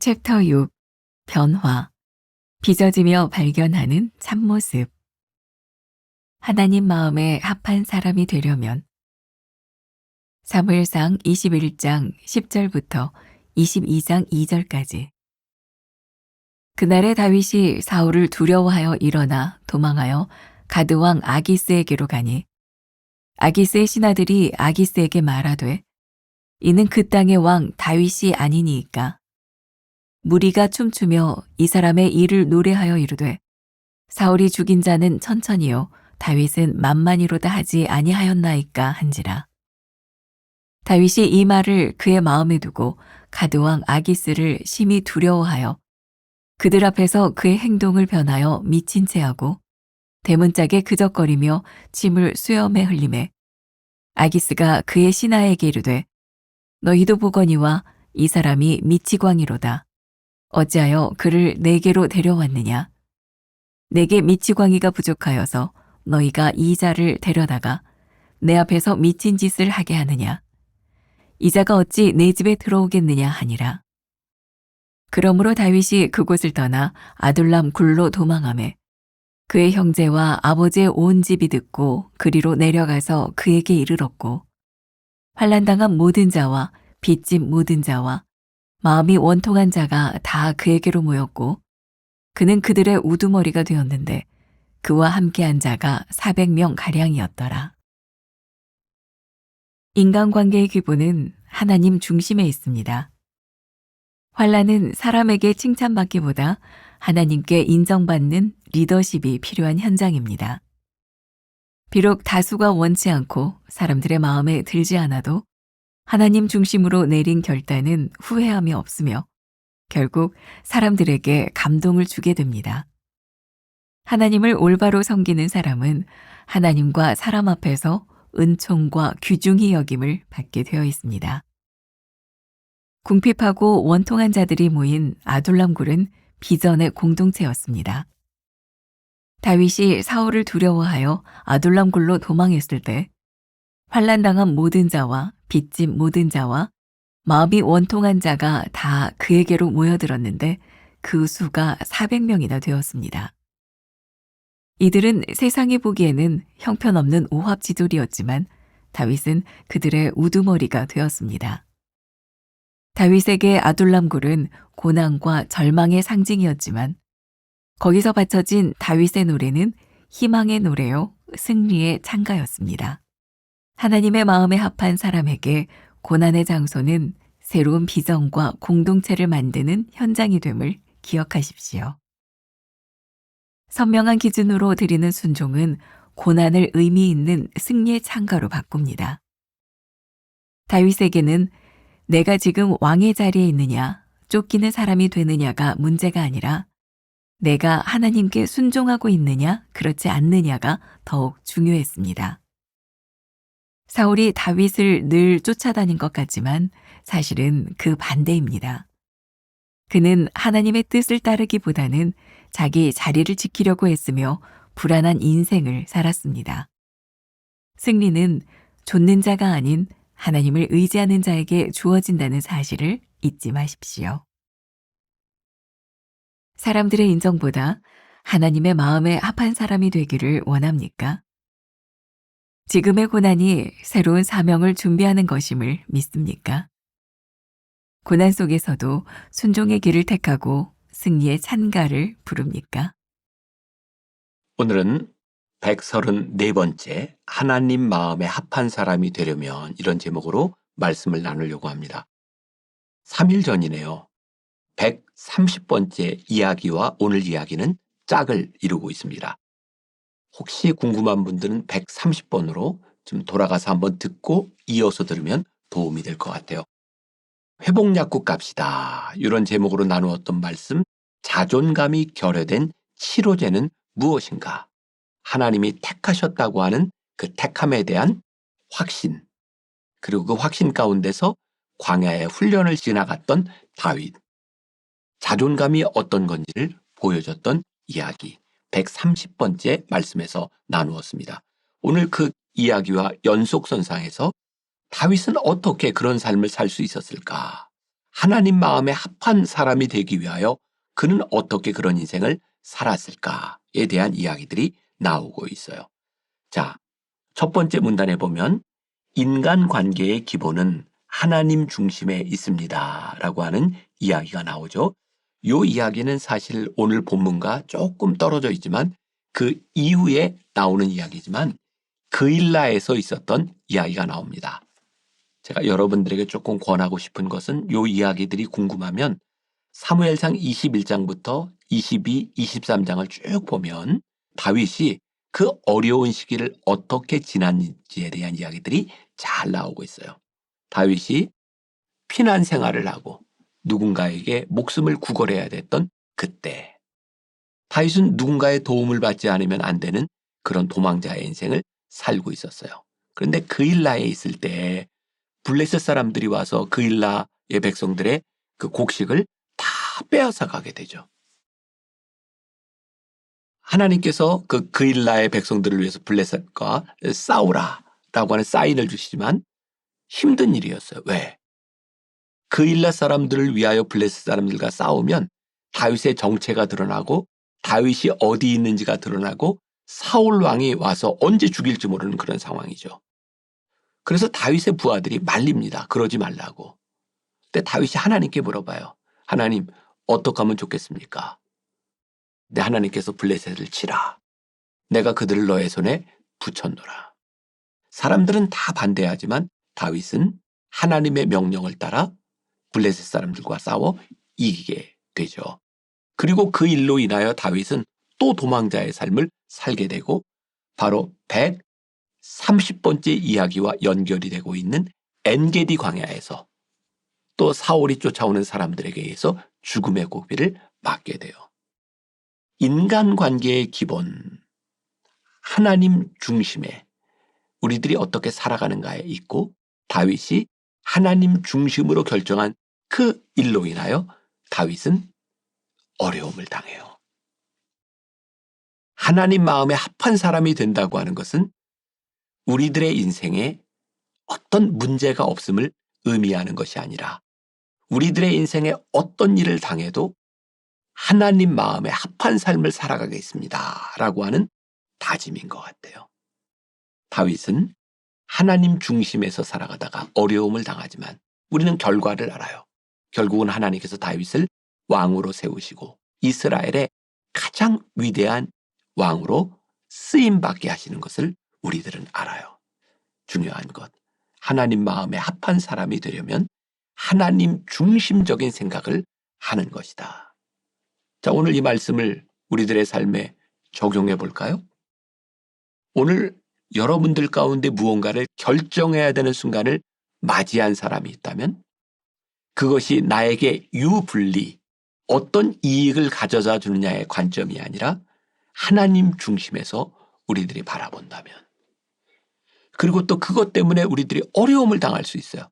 챕터 6. 변화. 빚어지며 발견하는 참모습. 하나님 마음에 합한 사람이 되려면 사무엘상 21장 10절부터 22장 2절까지. 그날에 다윗이 사울을 두려워하여 일어나 도망하여 가드왕 아기스에게로 가니 아기스의 신하들이 아기스에게 말하되 이는 그 땅의 왕 다윗이 아니니이까. 무리가 춤추며 이 사람의 일을 노래하여 이르되 사울이 죽인 자는 천천히요 다윗은 만만히로다 하지 아니하였나이까 한지라. 다윗이 이 말을 그의 마음에 두고 가드왕 아기스를 심히 두려워하여 그들 앞에서 그의 행동을 변하여 미친 채하고 대문짝에 그적거리며 침을 수염에 흘리매 아기스가 그의 신하에게 이르되 너희도 보거니와 이 사람이 미치광이로다. 어찌하여 그를 내게로 데려왔느냐? 내게 미치광이가 부족하여서 너희가 이 자를 데려다가 내 앞에서 미친 짓을 하게 하느냐? 이 자가 어찌 내 집에 들어오겠느냐 하니라. 그러므로 다윗이 그곳을 떠나 아둘람 굴로 도망하매 그의 형제와 아버지의 온 집이 듣고 그리로 내려가서 그에게 이르렀고 환난당한 모든 자와 빚진 모든 자와 마음이 원통한 자가 다 그에게로 모였고 그는 그들의 우두머리가 되었는데 그와 함께한 자가 400명 가량이었더라. 인간관계의 기본은 하나님 중심에 있습니다. 환난은 사람에게 칭찬받기보다 하나님께 인정받는 리더십이 필요한 현장입니다. 비록 다수가 원치 않고 사람들의 마음에 들지 않아도 하나님 중심으로 내린 결단은 후회함이 없으며 결국 사람들에게 감동을 주게 됩니다. 하나님을 올바로 섬기는 사람은 하나님과 사람 앞에서 은총과 귀중히 여김을 받게 되어 있습니다. 궁핍하고 원통한 자들이 모인 아둘람굴은 비전의 공동체였습니다. 다윗이 사울을 두려워하여 아둘람굴로 도망했을 때 환난당한 모든 자와 빚진 모든 자와 마음이 원통한 자가 다 그에게로 모여들었는데 그 수가 400명이나 되었습니다. 이들은 세상이 보기에는 형편없는 오합지졸이었지만 다윗은 그들의 우두머리가 되었습니다. 다윗에게 아둘람굴은 고난과 절망의 상징이었지만 거기서 바쳐진 다윗의 노래는 희망의 노래요, 승리의 찬가였습니다. 하나님의 마음에 합한 사람에게 고난의 장소는 새로운 비전과 공동체를 만드는 현장이 됨을 기억하십시오. 선명한 기준으로 드리는 순종은 고난을 의미 있는 승리의 찬가로 바꿉니다. 다윗에게는 내가 지금 왕의 자리에 있느냐, 쫓기는 사람이 되느냐가 문제가 아니라 내가 하나님께 순종하고 있느냐, 그렇지 않느냐가 더욱 중요했습니다. 사울이 다윗을 늘 쫓아다닌 것 같지만 사실은 그 반대입니다. 그는 하나님의 뜻을 따르기보다는 자기 자리를 지키려고 했으며 불안한 인생을 살았습니다. 승리는 좇는 자가 아닌 하나님을 의지하는 자에게 주어진다는 사실을 잊지 마십시오. 사람들의 인정보다 하나님의 마음에 합한 사람이 되기를 원합니까? 지금의 고난이 새로운 사명을 준비하는 것임을 믿습니까? 고난 속에서도 순종의 길을 택하고 승리의 찬가를 부릅니까? 오늘은 134번째 하나님 마음에 합한 사람이 되려면 이런 제목으로 말씀을 나누려고 합니다. 3일 전이네요. 130번째 이야기와 오늘 이야기는 짝을 이루고 있습니다. 혹시 궁금한 분들은 130번으로 좀 돌아가서 한번 듣고 이어서 들으면 도움이 될 것 같아요. 회복약국 갑시다. 이런 제목으로 나누었던 말씀, 자존감이 결여된 치료제는 무엇인가? 하나님이 택하셨다고 하는 그 택함에 대한 확신, 그리고 그 확신 가운데서 광야의 훈련을 지나갔던 다윗, 자존감이 어떤 건지를 보여줬던 이야기, 130번째 말씀에서 나누었습니다. 오늘 그 이야기와 연속선상에서 다윗은 어떻게 그런 삶을 살 수 있었을까? 하나님 마음에 합한 사람이 되기 위하여 그는 어떻게 그런 인생을 살았을까에 대한 이야기들이 나오고 있어요. 자, 첫 번째 문단에 보면 인간관계의 기본은 하나님 중심에 있습니다 라고 하는 이야기가 나오죠. 이 이야기는 사실 오늘 본문과 조금 떨어져 있지만 그 이후에 나오는 이야기지만 그일라에서 있었던 이야기가 나옵니다. 제가 여러분들에게 조금 권하고 싶은 것은 이 이야기들이 궁금하면 사무엘상 21장부터 22, 23장을 쭉 보면 다윗이 그 어려운 시기를 어떻게 지났는지에 대한 이야기들이 잘 나오고 있어요. 다윗이 피난 생활을 하고 누군가에게 목숨을 구걸해야 됐던 그때, 다윗은 누군가의 도움을 받지 않으면 안 되는 그런 도망자의 인생을 살고 있었어요. 그런데 그일라에 있을 때 블레셋 사람들이 와서 그일라의 백성들의 그 곡식을 다 빼앗아 가게 되죠. 하나님께서 그 그일라의 백성들을 위해서 블레셋과 싸우라라고 하는 사인을 주시지만 힘든 일이었어요. 왜? 그일라 사람들을 위하여 블레셋 사람들과 싸우면 다윗의 정체가 드러나고 다윗이 어디 있는지가 드러나고 사울 왕이 와서 언제 죽일지 모르는 그런 상황이죠. 그래서 다윗의 부하들이 말립니다. 그러지 말라고. 근데 다윗이 하나님께 물어봐요. 하나님, 어떻게 하면 좋겠습니까? 내 하나님께서 블레셋을 치라. 내가 그들을 너의 손에 붙였노라. 사람들은 다 반대하지만 다윗은 하나님의 명령을 따라 블레셋 사람들과 싸워 이기게 되죠. 그리고 그 일로 인하여 다윗은 또 도망자의 삶을 살게 되고 바로 130번째 이야기와 연결이 되고 있는 엔게디 광야에서 또 사울이 쫓아오는 사람들에게 의해서 죽음의 고비를 맞게 돼요. 인간관계의 기본, 하나님 중심에 우리들이 어떻게 살아가는가에 있고 다윗이 하나님 중심으로 결정한 그 일로 인하여 다윗은 어려움을 당해요. 하나님 마음에 합한 사람이 된다고 하는 것은 우리들의 인생에 어떤 문제가 없음을 의미하는 것이 아니라 우리들의 인생에 어떤 일을 당해도 하나님 마음에 합한 삶을 살아가겠습니다 라고 하는 다짐인 것 같아요. 다윗은 하나님 중심에서 살아가다가 어려움을 당하지만 우리는 결과를 알아요. 결국은 하나님께서 다윗을 왕으로 세우시고 이스라엘의 가장 위대한 왕으로 쓰임받게 하시는 것을 우리들은 알아요. 중요한 것, 하나님 마음에 합한 사람이 되려면 하나님 중심적인 생각을 하는 것이다. 자, 오늘 이 말씀을 우리들의 삶에 적용해 볼까요? 오늘 여러분들 가운데 무언가를 결정해야 되는 순간을 맞이한 사람이 있다면 그것이 나에게 유불리 어떤 이익을 가져다 주느냐의 관점이 아니라 하나님 중심에서 우리들이 바라본다면, 그리고 또 그것 때문에 우리들이 어려움을 당할 수 있어요.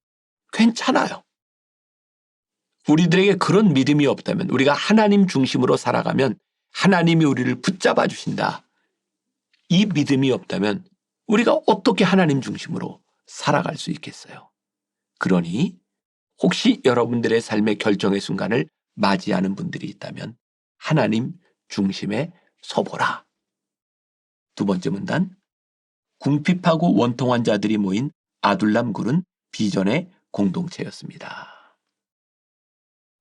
괜찮아요. 우리들에게 그런 믿음이 없다면, 우리가 하나님 중심으로 살아가면 하나님이 우리를 붙잡아 주신다, 이 믿음이 없다면 우리가 어떻게 하나님 중심으로 살아갈 수 있겠어요? 그러니 혹시 여러분들의 삶의 결정의 순간을 맞이하는 분들이 있다면 하나님 중심에 서보라. 두 번째 문단, 궁핍하고 원통한 자들이 모인 아둘람 굴은 비전의 공동체였습니다.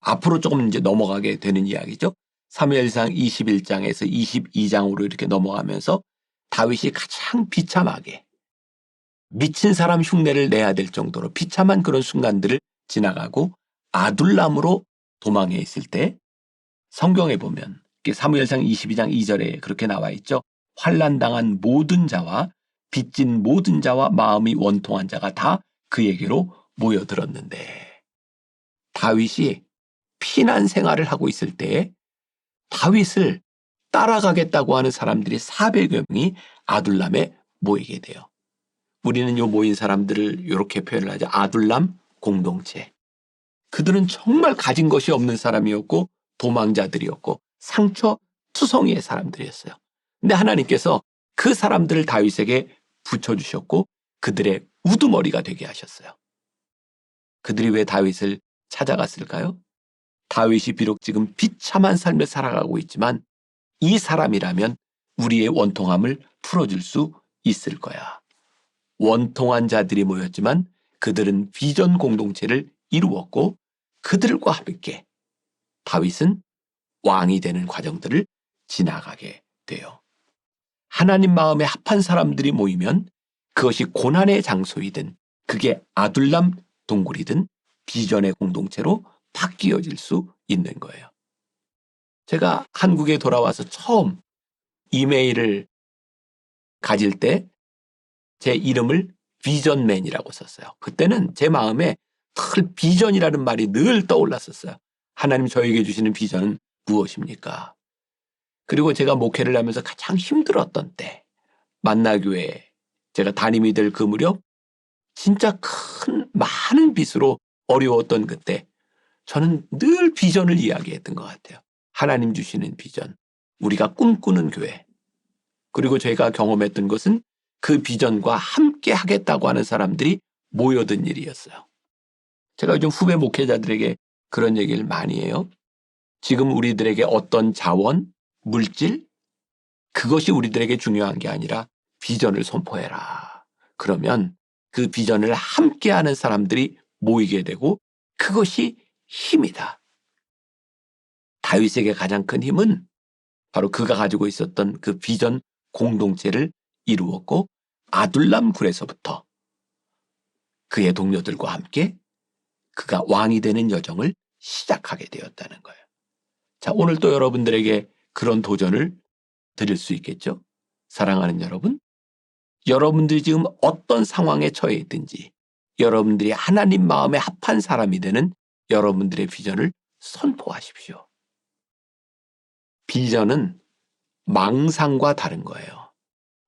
앞으로 조금 이제 넘어가게 되는 이야기죠. 사무엘상 21장에서 22장으로 이렇게 넘어가면서 다윗이 가장 비참하게 미친 사람 흉내를 내야 될 정도로 비참한 그런 순간들을 지나가고 아둘람으로 도망해 있을 때 성경에 보면 사무엘상 22장 2절에 그렇게 나와 있죠. 환난당한 모든 자와 빚진 모든 자와 마음이 원통한 자가 다 그에게로 모여들었는데, 다윗이 피난 생활을 하고 있을 때 다윗을 따라가겠다고 하는 사람들이 400여 명이 아둘람에 모이게 돼요. 우리는 요 모인 사람들을 이렇게 표현을 하죠. 아둘람 공동체. 그들은 정말 가진 것이 없는 사람이었고 도망자들이었고 상처투성이의 사람들이었어요. 근데 하나님께서 그 사람들을 다윗에게 붙여주셨고 그들의 우두머리가 되게 하셨어요. 그들이 왜 다윗을 찾아갔을까요? 다윗이 비록 지금 비참한 삶을 살아가고 있지만 이 사람이라면 우리의 원통함을 풀어줄 수 있을 거야. 원통한 자들이 모였지만 그들은 비전 공동체를 이루었고 그들과 함께 다윗은 왕이 되는 과정들을 지나가게 돼요. 하나님 마음에 합한 사람들이 모이면 그것이 고난의 장소이든 그게 아둘람 동굴이든 비전의 공동체로 바뀌어질 수 있는 거예요. 제가 한국에 돌아와서 처음 이메일을 가질 때 제 이름을 비전맨이라고 썼어요. 그때는 제 마음에 늘 비전이라는 말이 늘 떠올랐었어요. 하나님 저에게 주시는 비전은 무엇입니까? 그리고 제가 목회를 하면서 가장 힘들었던 때 만나교회 제가 담임이 될 그 무렵 진짜 많은 빚으로 어려웠던 그때 저는 늘 비전을 이야기했던 것 같아요. 하나님 주시는 비전, 우리가 꿈꾸는 교회. 그리고 제가 경험했던 것은 그 비전과 함께 하겠다고 하는 사람들이 모여든 일이었어요. 제가 요즘 후배 목회자들에게 그런 얘기를 많이 해요. 지금 우리들에게 어떤 자원, 물질, 그것이 우리들에게 중요한 게 아니라 비전을 선포해라. 그러면 그 비전을 함께하는 사람들이 모이게 되고 그것이 힘이다. 다윗에게 가장 큰 힘은 바로 그가 가지고 있었던 그 비전 공동체를 이루었고 아둘람 굴에서부터 그의 동료들과 함께 그가 왕이 되는 여정을 시작하게 되었다는 거예요. 자, 오늘 또 여러분들에게 그런 도전을 드릴 수 있겠죠? 사랑하는 여러분, 여러분들이 지금 어떤 상황에 처해 있든지 여러분들이 하나님 마음에 합한 사람이 되는 여러분들의 비전을 선포하십시오. 비전은 망상과 다른 거예요.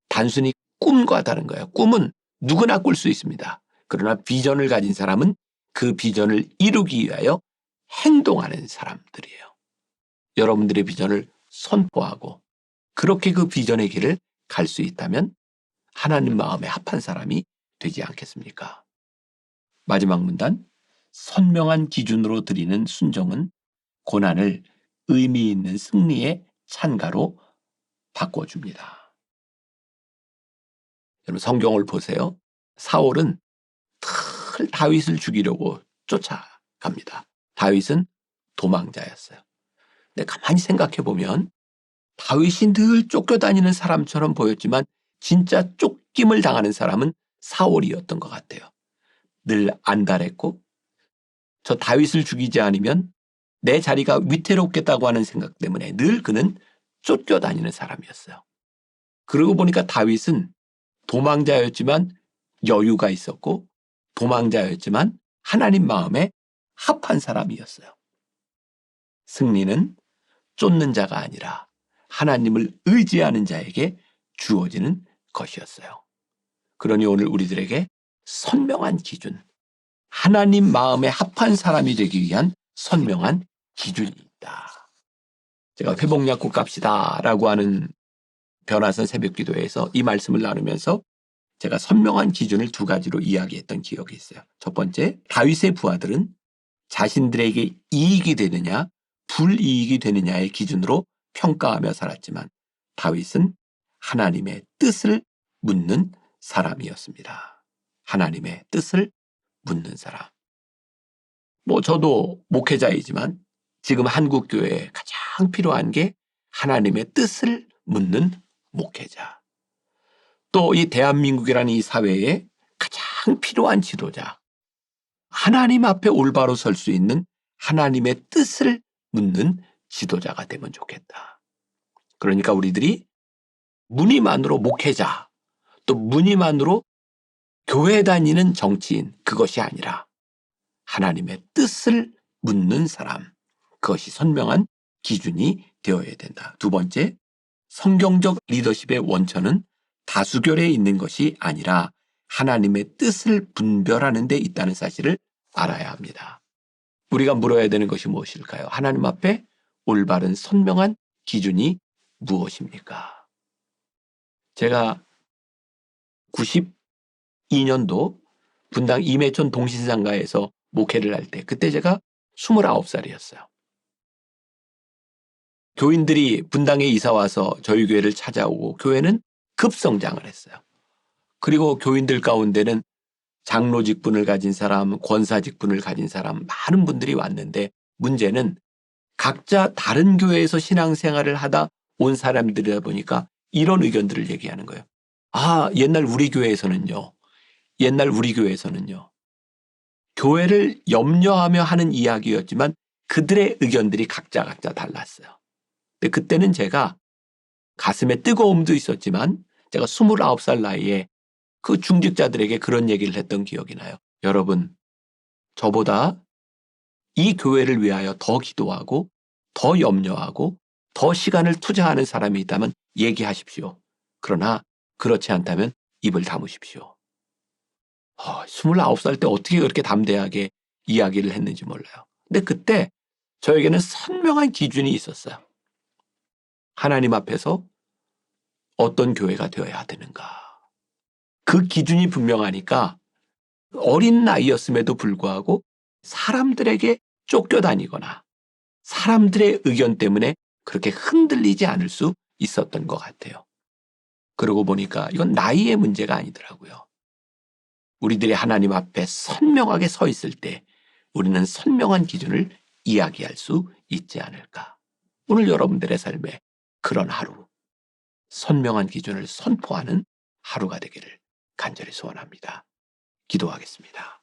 단순히 꿈과 다른 거예요. 꿈은 누구나 꿀 수 있습니다. 그러나 비전을 가진 사람은 그 비전을 이루기 위하여 행동하는 사람들이에요. 여러분들의 비전을 선포하고 그렇게 그 비전의 길을 갈 수 있다면 하나님 마음에 합한 사람이 되지 않겠습니까? 마지막 문단, 선명한 기준으로 드리는 순종은 고난을 의미 있는 승리의 찬가로 바꿔줍니다. 여러분 성경을 보세요. 사울은 늘 다윗을 죽이려고 쫓아갑니다. 다윗은 도망자였어요. 근데 가만히 생각해 보면 다윗이 늘 쫓겨다니는 사람처럼 보였지만 진짜 쫓김을 당하는 사람은 사울이었던 것 같아요. 늘 안달했고 저 다윗을 죽이지 않으면 내 자리가 위태롭겠다고 하는 생각 때문에 늘 그는 쫓겨다니는 사람이었어요. 그러고 보니까 다윗은 도망자였지만 여유가 있었고 도망자였지만 하나님 마음에 합한 사람이었어요. 승리는 쫓는 자가 아니라 하나님을 의지하는 자에게 주어지는 것이었어요. 그러니 오늘 우리들에게 선명한 기준, 하나님 마음에 합한 사람이 되기 위한 선명한 기준이 있다. 제가 회복약국 갑시다 라고 하는 변화선 새벽기도에서 이 말씀을 나누면서 제가 선명한 기준을 두 가지로 이야기했던 기억이 있어요. 첫 번째, 다윗의 부하들은 자신들에게 이익이 되느냐 불이익이 되느냐의 기준으로 평가하며 살았지만 다윗은 하나님의 뜻을 묻는 사람이었습니다. 하나님의 뜻을 묻는 사람. 저도 목회자이지만 지금 한국교회에 가장 필요한 게 하나님의 뜻을 묻는 목회자. 또 이 대한민국이라는 이 사회에 가장 필요한 지도자. 하나님 앞에 올바로 설 수 있는 하나님의 뜻을 묻는 지도자가 되면 좋겠다. 그러니까 우리들이 무늬만으로 목회자, 또 무늬만으로 교회 다니는 정치인, 그것이 아니라 하나님의 뜻을 묻는 사람, 그것이 선명한 기준이 되어야 된다. 두 번째, 성경적 리더십의 원천은 다수결에 있는 것이 아니라 하나님의 뜻을 분별하는 데 있다는 사실을 알아야 합니다. 우리가 물어야 되는 것이 무엇일까요? 하나님 앞에 올바른 선명한 기준이 무엇입니까? 제가 92년도 분당 임해촌 동신상가에서 목회를 할 때 그때 제가 29살이었어요. 교인들이 분당에 이사와서 저희 교회를 찾아오고 교회는 급성장을 했어요. 그리고 교인들 가운데는 장로 직분을 가진 사람, 권사 직분을 가진 사람 많은 분들이 왔는데 문제는 각자 다른 교회에서 신앙생활을 하다 온 사람들이다 보니까 이런 의견들을 얘기하는 거예요. 아, 옛날 우리 교회에서는요. 교회를 염려하며 하는 이야기였지만 그들의 의견들이 각자 달랐어요. 근데 그때는 제가 가슴에 뜨거움도 있었지만 제가 29살 나이에 그 중직자들에게 그런 얘기를 했던 기억이 나요. 여러분, 저보다 이 교회를 위하여 더 기도하고 더 염려하고 더 시간을 투자하는 사람이 있다면 얘기하십시오. 그러나 그렇지 않다면 입을 다무십시오. 29살 때 어떻게 그렇게 담대하게 이야기를 했는지 몰라요. 근데 그때 저에게는 선명한 기준이 있었어요. 하나님 앞에서 어떤 교회가 되어야 되는가. 그 기준이 분명하니까 어린 나이였음에도 불구하고 사람들에게 쫓겨다니거나 사람들의 의견 때문에 그렇게 흔들리지 않을 수 있었던 것 같아요. 그러고 보니까 이건 나이의 문제가 아니더라고요. 우리들이 하나님 앞에 선명하게 서 있을 때 우리는 선명한 기준을 이야기할 수 있지 않을까. 오늘 여러분들의 삶에 그런 하루, 선명한 기준을 선포하는 하루가 되기를 간절히 소원합니다. 기도하겠습니다.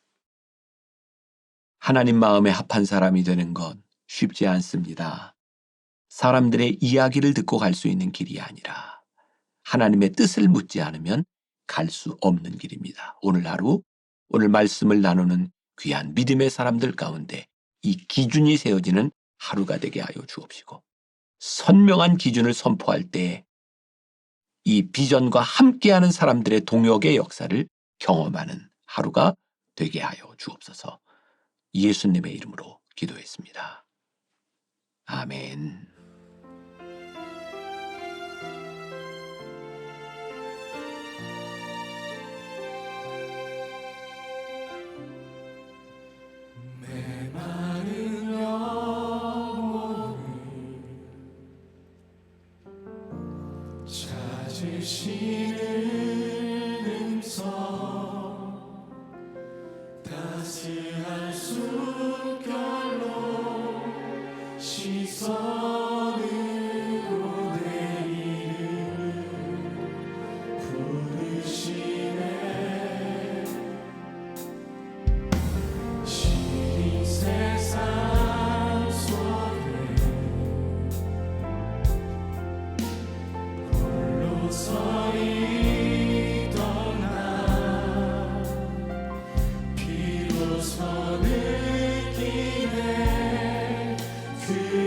하나님 마음에 합한 사람이 되는 건 쉽지 않습니다. 사람들의 이야기를 듣고 갈 수 있는 길이 아니라 하나님의 뜻을 묻지 않으면 갈 수 없는 길입니다. 오늘 하루, 오늘 말씀을 나누는 귀한 믿음의 사람들 가운데 이 기준이 세워지는 하루가 되게 하여 주옵시고 선명한 기준을 선포할 때 이 비전과 함께하는 사람들의 동역의 역사를 경험하는 하루가 되게 하여 주옵소서. 예수님의 이름으로 기도했습니다. 아멘. 찾으시는 음성 따스할 숨결로 시선으로 내 이름을 부르시네 시린 세상 속에 서 있던 나 비로소 느끼네 그